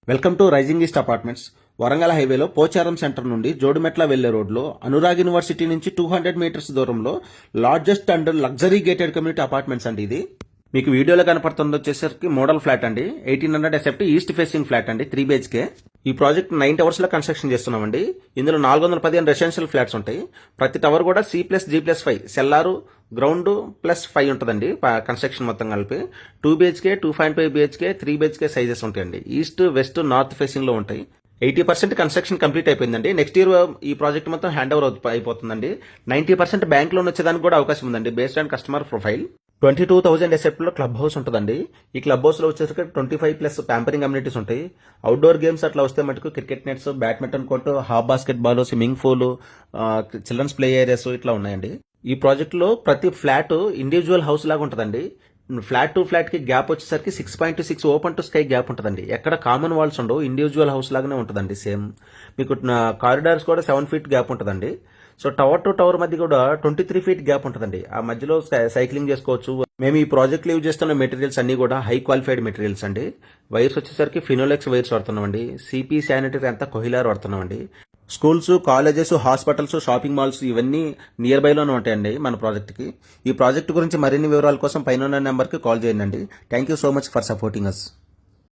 Welcome to Rising East apartments. Warangal హైవేలో Pocharam centre నుండి జోడుమెట్ల వెళ్లే రోడ్లో అనురాగ్ యూనివర్సిటీ నుంచి 200 మీటర్స్ దూరంలో largest and luxury gated community apartments అండి. ఇది మీకు వీడియోలో కనపడుతుంది వచ్చేసరికి మోడల్ ఫ్లాట్ అండి. 1800 ఎస్ఎఫ్టీ ఈస్ట్ ఫేసింగ్ ఫ్లాట్ అండి. 3 BHK. ఈ ప్రాజెక్ట్ 9 టవర్స్ లో కన్స్ట్రక్షన్ చేస్తున్నామండి. ఇందులో 415 రెసిడెన్షియల్ ఫ్లాట్స్ ఉంటాయి. ప్రతి టవర్ కూడా C+G+5 సెల్లారు గ్రౌండ్ +5 ఉంటుందండి. కన్స్ట్రక్షన్ మొత్తం కలిపి 2 BHK, 2.5 BHK, 3 BHK సైజెస్ ఉంటాయండి. ఈస్ట్, వెస్ట్, నార్త్ ఫేసింగ్ లో ఉంటాయి. 80% కన్స్ట్రక్షన్ కంప్లీట్ అయిపోయిందండి. నెక్స్ట్ ఇయర్ ఈ ప్రాజెక్ట్ మొత్తం హ్యాండ్ ఓవర్ అయిపోతుందండి. 90% బ్యాంక్ లోన్ వచ్చేదానికి కూడా అవకాశం ఉందండి based on customer profile. 22,000 SF లో క్లబ్ హౌస్ ఉంటుందండి. ఈ క్లబ్ హౌస్ లో వచ్చేసరికి 25+ ప్యాంపరింగ్ కమ్యూనిటీస్ ఉంటాయి. అవుట్డోర్ గేమ్స్ అట్లా వస్తే మటుకు cricket nets, badminton court, half basketball, swimming pool, children's play areas ఇట్లా ఉన్నాయండి. ఈ ప్రాజెక్ట్ లో ప్రతి ఫ్లాట్ ఇండివిజువల్ హౌస్ లాగా ఉంటుందండి. ఫ్లాట్ టు ఫ్లాట్ కి గ్యాప్ వచ్చేసరికి 6.6 ఓపెన్ టు స్కై గ్యాప్ ఉంటుందండి. ఎక్కడ కామన్ వాల్స్ ఉండవు, ఇండివిజువల్ హౌస్ లాగానే ఉంటుందండి. సేమ్ మీకు కారిడార్స్ కూడా 7 feet గ్యాప్ ఉంటుందండి. సో టవర్ టు టవర్ మధ్య కూడా 23 feet గ్యాప్ ఉంటుందండి. ఆ మధ్యలో సైక్లింగ్ చేసుకోవచ్చు. మేము ఈ ప్రాజెక్ట్ లో యూజ్ చేస్తున్న మెటీరియల్స్ అన్ని కూడా హై క్వాలిఫైడ్ మెటీరియల్స్ అండి. వైర్స్ వచ్చేసరికి ఫినోలెక్స్ వైర్స్ వాడుతున్నామండి. సిపి శానిటరీ అంతా కొహిలార్ వాడుతున్నామండి. Schools, colleges, hospitals, shopping malls ఇవన్నీ నియర్ బైలోనే ఉంటాయండి మన ప్రాజెక్ట్కి. ఈ ప్రాజెక్ట్ గురించి మరిన్ని వివరాల కోసం పైన నెంబర్కి కాల్ చేయండి. Thank you so much for supporting us.